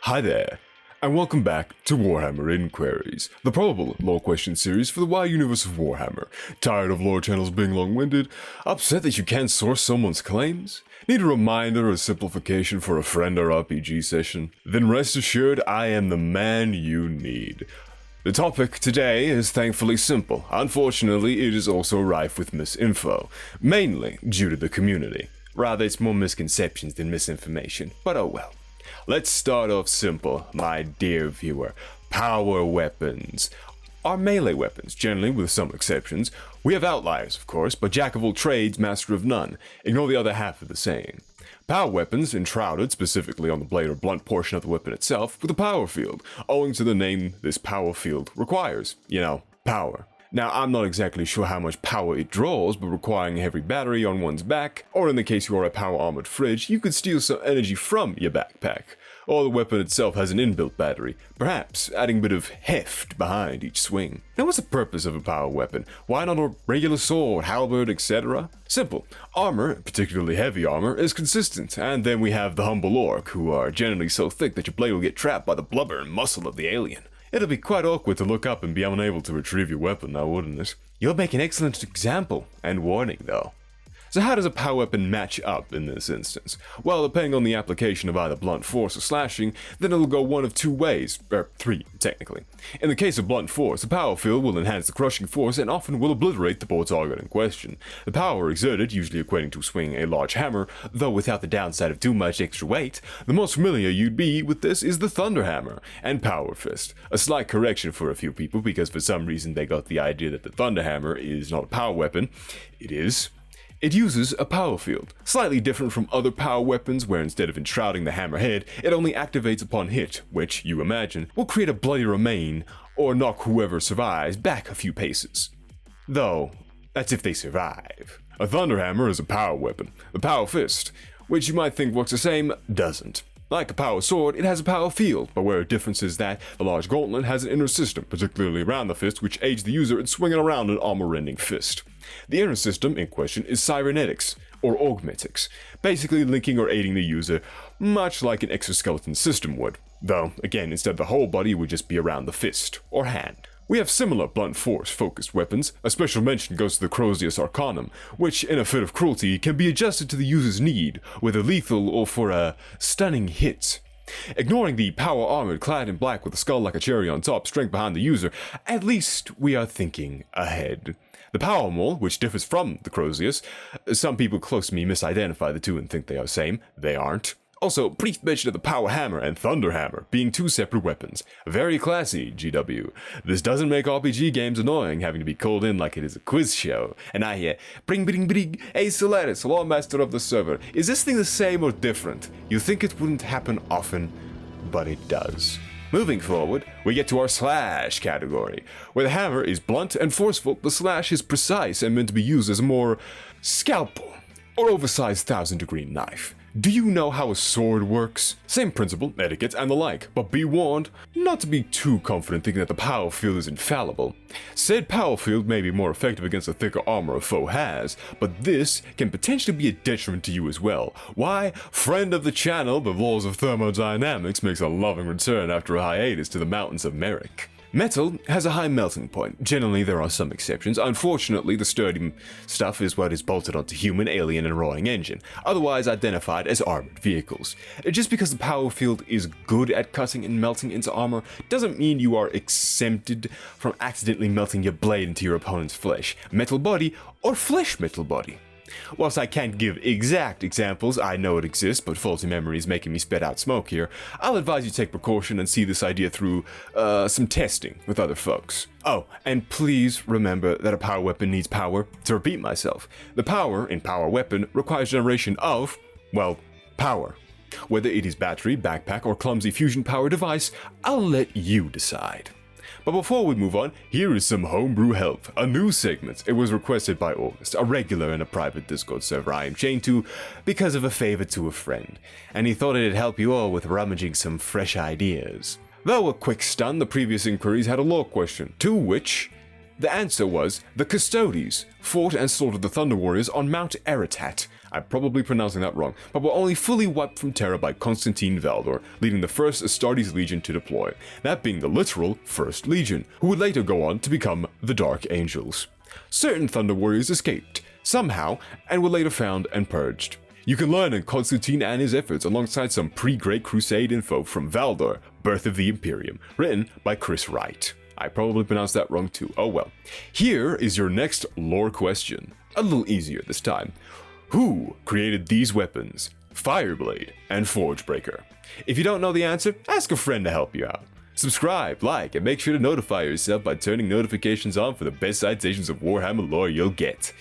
Hi there, and welcome back to Warhammer Inquiries, the probable lore question series for the wide universe of Warhammer. Tired of lore channels being long-winded? Upset that you can't source someone's claims? Need a reminder or simplification for a friend or RPG session? Then rest assured I am the man you need. The topic today is thankfully simple. Unfortunately, it is also rife with misinfo, mainly due to the community. Rather, it's more misconceptions than misinformation, but oh well. Let's start off simple, my dear viewer. Power weapons are melee weapons, generally with some exceptions. We have outliers, of course, but jack of all trades, master of none. Ignore the other half of the saying. Power weapons enshrouded specifically on the blade or blunt portion of the weapon itself with a power field, owing to the name this power field requires. You know, power. Now, I'm not exactly sure how much power it draws, but requiring a heavy battery on one's back, or in the case you are a power-armored fridge, you could steal some energy from your backpack. Or the weapon itself has an inbuilt battery, perhaps adding a bit of heft behind each swing. Now, what's the purpose of a power weapon? Why not a regular sword, halberd, etc.? Simple. Armor, particularly heavy armor, is consistent, and then we have the humble orc, who are generally so thick that your blade will get trapped by the blubber and muscle of the alien. It'll be quite awkward to look up and be unable to retrieve your weapon now, wouldn't it? You'll make an excellent example, and warning though. So how does a power weapon match up in this instance? Well, depending on the application of either blunt force or slashing, then it'll go one of two ways, or three, technically. In the case of blunt force, the power field will enhance the crushing force and often will obliterate the poor target in question. The power exerted, usually equating to swinging a large hammer, though without the downside of too much extra weight. The most familiar you'd be with this is the thunder hammer and power fist. A slight correction for a few people, because for some reason they got the idea that the thunder hammer is not a power weapon. It is. It uses a power field, slightly different from other power weapons where instead of enshrouding the hammerhead, it only activates upon hit, which, you imagine, will create a bloody remain or knock whoever survives back a few paces. Though, that's if they survive. A thunderhammer is a power weapon. The power fist, which you might think works the same, doesn't. Like a power sword, it has a power field, but where a difference is that the large gauntlet has an inner system, particularly around the fist, which aids the user in swinging around an armor-rending fist. The inner system in question is cybernetics, or augmetics, basically linking or aiding the user, much like an exoskeleton system would. Though, again, instead of the whole body, it would just be around the fist, or hand. We have similar blunt force focused weapons. A special mention goes to the Crozius Arcanum, which in a fit of cruelty can be adjusted to the user's need, whether lethal or for a stunning hit. Ignoring the power armored clad in black with a skull like a cherry on top strength behind the user, at least we are thinking ahead. The power maul, which differs from the Crozius, some people close to me misidentify the two and think they are the same. They aren't. Also, brief mention of the power hammer and thunder hammer being two separate weapons. Very classy, GW. This doesn't make RPG games annoying, having to be called in like it is a quiz show. And I hear, bring, hey Solaris, law master of the server. Is this thing the same or different? You think it wouldn't happen often, but it does. Moving forward, we get to our slash category. Where the hammer is blunt and forceful, the slash is precise and meant to be used as a more scalpel or oversized 1000-degree knife. Do you know how a sword works? Same principle, etiquette, and the like, but be warned not to be too confident thinking that the power field is infallible. Said power field may be more effective against the thicker armor a foe has, but this can potentially be a detriment to you as well. Why? Friend of the channel, the laws of thermodynamics makes a loving return after a hiatus to the mountains of Merrick. Metal has a high melting point. Generally, there are some exceptions. Unfortunately, the sturdy stuff is what is bolted onto human, alien, and roaring engine, otherwise identified as armored vehicles. Just because the power field is good at cutting and melting into armor doesn't mean you are exempted from accidentally melting your blade into your opponent's flesh, metal body, or flesh metal body. Whilst I can't give exact examples, I know it exists, but faulty memory is making me spit out smoke here, I'll advise you take precaution and see this idea through some testing with other folks. Oh, and please remember that a power weapon needs power. To repeat myself, the power in power weapon requires generation of, well, power. Whether it is battery, backpack, or clumsy fusion power device, I'll let you decide. But before we move on, here is some homebrew help, a new segment. It was requested by August, a regular in a private Discord server I am chained to because of a favor to a friend, and he thought it'd help you all with rummaging some fresh ideas. Though a quick stun, the previous inquiries had a lore question, to which The answer was the Custodes fought and slaughtered the Thunder Warriors on Mount Aratat. I'm probably pronouncing that wrong, but were only fully wiped from Terra by Constantine Valdor, leading the first Astartes Legion to deploy, that being the literal First Legion, who would later go on to become the Dark Angels. Certain Thunder Warriors escaped, somehow, and were later found and purged. You can learn on Constantine and his efforts alongside some pre-Great Crusade info from Valdor, Birth of the Imperium, written by Chris Wright. I probably pronounced that wrong too, oh well. Here is your next lore question, a little easier this time. Who created these weapons, Fireblade and Forgebreaker? If you don't know the answer, ask a friend to help you out. Subscribe, like, and make sure to notify yourself by turning notifications on for the best citations of Warhammer lore you'll get.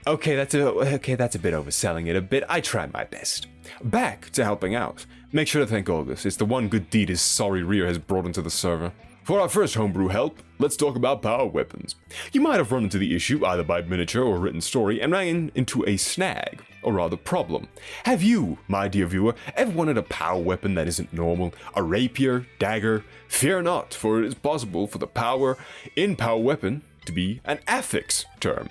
Okay, that's a bit overselling it a bit. I tried my best. Back to helping out. Make sure to thank August. It's the one good deed his sorry rear has brought into the server. For our first homebrew help, let's talk about power weapons. You might have run into the issue either by miniature or written story and ran into a snag, or rather problem. Have you, my dear viewer, ever wanted a power weapon that isn't normal? A rapier, dagger? Fear not, for it is possible for the power in power weapon to be an affix term.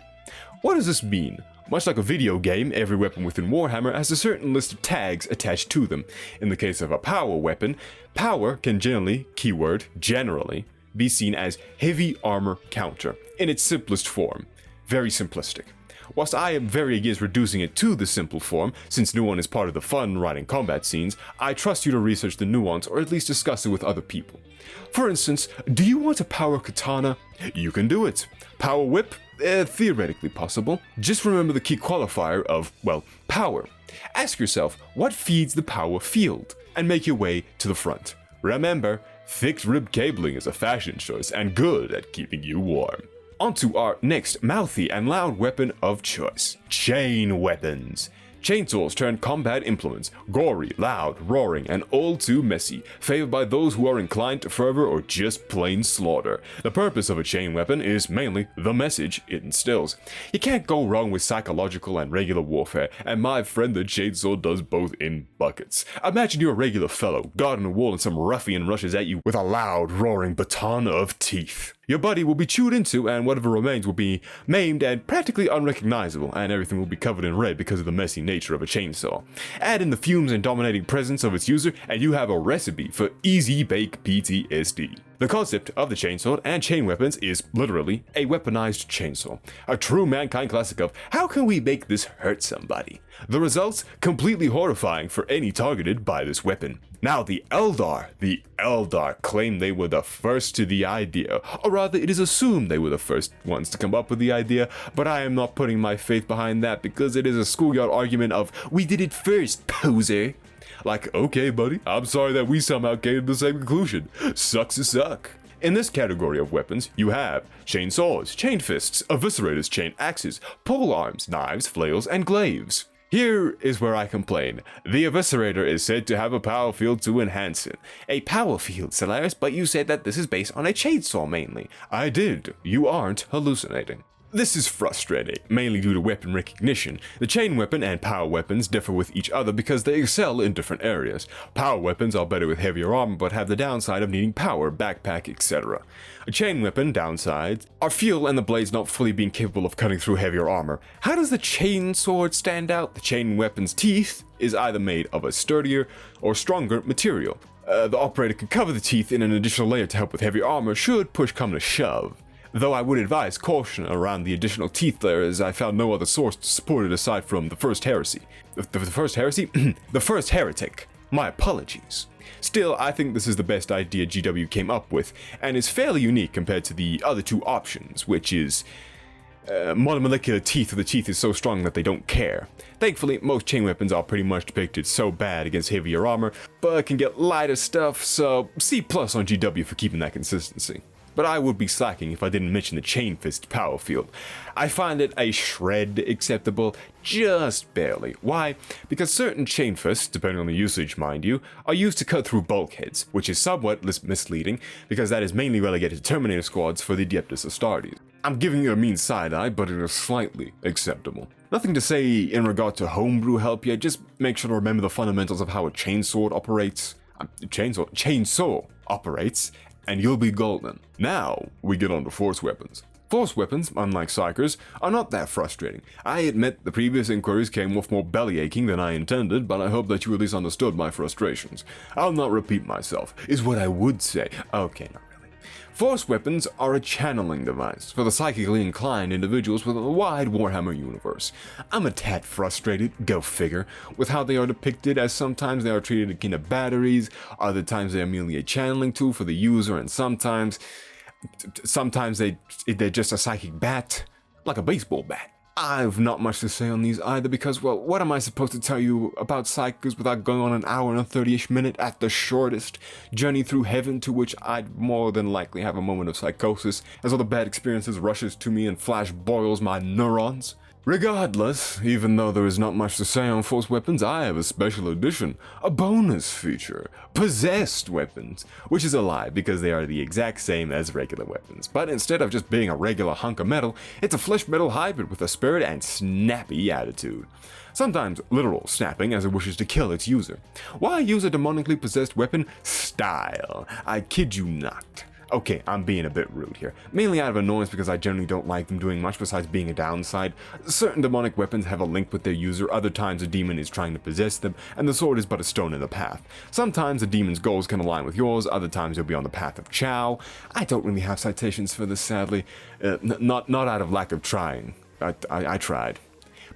What does this mean? Much like a video game, every weapon within Warhammer has a certain list of tags attached to them. In the case of a power weapon, power can generally, keyword generally, be seen as heavy armor counter, in its simplest form. Very simplistic. Whilst I am very against reducing it to the simple form, since no one is part of the fun writing combat scenes, I trust you to research the nuance or at least discuss it with other people. For instance, do you want a power katana? You can do it. Power whip? Theoretically possible. Just remember the key qualifier of, well, power. Ask yourself, what feeds the power field? And make your way to the front. Remember, thick rib cabling is a fashion choice and good at keeping you warm. Onto our next mouthy and loud weapon of choice. Chain weapons. Chainsaws turn combat implements, gory, loud, roaring, and all too messy, favored by those who are inclined to fervor or just plain slaughter. The purpose of a chain weapon is mainly the message it instills. You can't go wrong with psychological and regular warfare, and my friend the chainsaw does both in buckets. Imagine you're a regular fellow, guarding a wall and some ruffian rushes at you with a loud, roaring baton of teeth. Your body will be chewed into, and whatever remains will be maimed and practically unrecognizable, and everything will be covered in red because of the messy nature of a chainsaw. Add in the fumes and dominating presence of its user, and you have a recipe for easy-bake PTSD. The concept of the chainsaw and chain weapons is literally a weaponized chainsaw. A true mankind classic of, how can we make this hurt somebody? The results, completely horrifying for any targeted by this weapon. Now the Eldar claim they were the first to the idea, or rather it is assumed they were the first ones to come up with the idea, but I am not putting my faith behind that because it is a schoolyard argument of, we did it first, poser. Like, okay buddy, I'm sorry that we somehow came to the same conclusion. Sucks to suck. In this category of weapons, you have chainsaws, chain fists, eviscerators, chain axes, pole arms, knives, flails, and glaives. Here is where I complain. The eviscerator is said to have a power field to enhance it. A power field, Solaris, but you said that this is based on a chainsaw mainly. I did. You aren't hallucinating. This is frustrating, mainly due to weapon recognition. The chain weapon and power weapons differ with each other because they excel in different areas. Power weapons are better with heavier armor but have the downside of needing power, backpack, etc. A chain weapon downsides are fuel and the blades not fully being capable of cutting through heavier armor. How does the chain sword stand out? The chain weapon's teeth is either made of a sturdier or stronger material. The operator can cover the teeth in an additional layer to help with heavier armor should push come to shove. Though I would advise caution around the additional teeth layer as I found no other source to support it aside from the first heresy. The first heresy? The first heretic. My apologies. Still, I think this is the best idea GW came up with, and is fairly unique compared to the other two options, which is monomolecular teeth where the teeth is so strong that they don't care. Thankfully, most chain weapons are pretty much depicted so bad against heavier armor, but can get lighter stuff, so C+ on GW for keeping that consistency. But I would be slacking if I didn't mention the chain fist power field. I find it a shred acceptable, just barely. Why? Because certain chain fists, depending on the usage mind you, are used to cut through bulkheads, which is somewhat misleading, because that is mainly relegated to Terminator squads for the Adeptus Astartes. I'm giving you a mean side-eye, but it is slightly acceptable. Nothing to say in regard to homebrew help yet, just make sure to remember the fundamentals of how a chainsaw operates, and you'll be golden. Now, we get on to force weapons. Force weapons, unlike psychers, are not that frustrating. I admit the previous inquiries came off more belly-aching than I intended, but I hope that you at least understood my frustrations. I'll not repeat myself, is what I would say. Okay, not really. Force weapons are a channeling device for the psychically inclined individuals within the wide Warhammer universe. I'm a tad frustrated, go figure, with how they are depicted, as sometimes they are treated akin to batteries, other times they are merely a channeling tool for the user, and sometimes they're just a psychic bat, like a baseball bat. I've not much to say on these either because, well, what am I supposed to tell you about psychers without going on an hour and a 30-ish minute at the shortest journey through heaven, to which I'd more than likely have a moment of psychosis as all the bad experiences rushes to me and flash boils my neurons? Regardless, even though there is not much to say on force weapons, I have a special edition, a bonus feature, possessed weapons, which is a lie because they are the exact same as regular weapons, but instead of just being a regular hunk of metal, it's a flesh metal hybrid with a spirit and snappy attitude. Sometimes literal snapping as it wishes to kill its user. Why use a demonically possessed weapon? Style. I kid you not. Okay, I'm being a bit rude here, mainly out of annoyance because I generally don't like them doing much besides being a downside. Certain demonic weapons have a link with their user, other times a demon is trying to possess them, and the sword is but a stone in the path. Sometimes a demon's goals can align with yours, other times you'll be on the path of Chow. I don't really have citations for this, sadly, not out of lack of trying. I tried.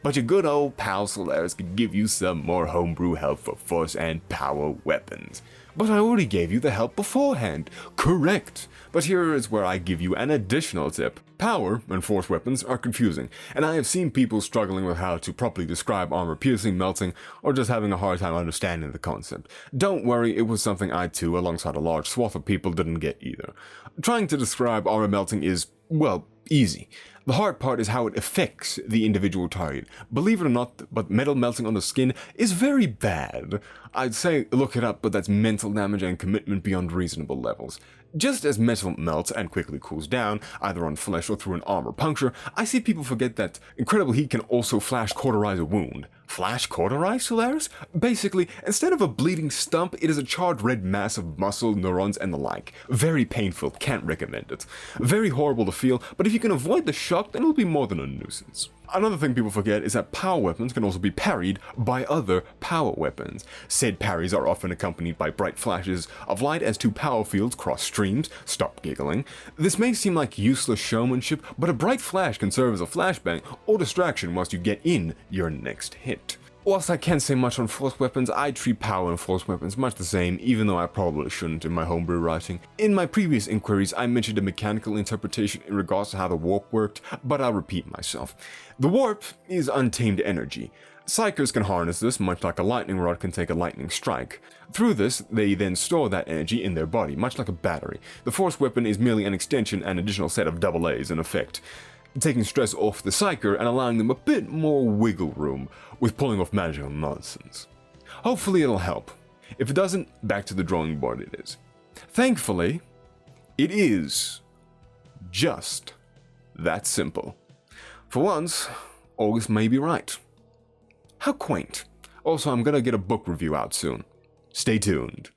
But your good old pal Solaris could give you some more homebrew help for force and power weapons. But I already gave you the help beforehand. Correct. But here is where I give you an additional tip. Power and force weapons are confusing, and I have seen people struggling with how to properly describe armor piercing, melting, or just having a hard time understanding the concept. Don't worry, it was something I too, alongside a large swath of people, didn't get either. Trying to describe armor melting is, well, easy. The hard part is how it affects the individual target. Believe it or not, but metal melting on the skin is very bad. I'd say look it up, but that's mental damage and commitment beyond reasonable levels. Just as metal melts and quickly cools down, either on flesh or through an armor puncture, I see people forget that incredible heat can also flash cauterize a wound. Flash cauterize, Solaris? Basically, instead of a bleeding stump, it is a charred red mass of muscle, neurons, and the like. Very painful, can't recommend it. Very horrible to feel, but if you can avoid the shock, then it'll be more than a nuisance. Another thing people forget is that power weapons can also be parried by other power weapons. Said parries are often accompanied by bright flashes of light as two power fields cross streams. Stop giggling. This may seem like useless showmanship, but a bright flash can serve as a flashbang or distraction whilst you get in your next hit. Whilst I can't say much on force weapons, I treat power and force weapons much the same, even though I probably shouldn't in my homebrew writing. In my previous inquiries, I mentioned a mechanical interpretation in regards to how the warp worked, but I'll repeat myself. The warp is untamed energy. Psychers can harness this, much like a lightning rod can take a lightning strike. Through this, they then store that energy in their body, much like a battery. The force weapon is merely an extension and additional set of double A's in effect, taking stress off the psyker and allowing them a bit more wiggle room with pulling off magical nonsense. Hopefully it'll help. If it doesn't, back to the drawing board it is. Thankfully, it is just that simple. For once, August may be right. How quaint. Also, I'm gonna get a book review out soon. Stay tuned.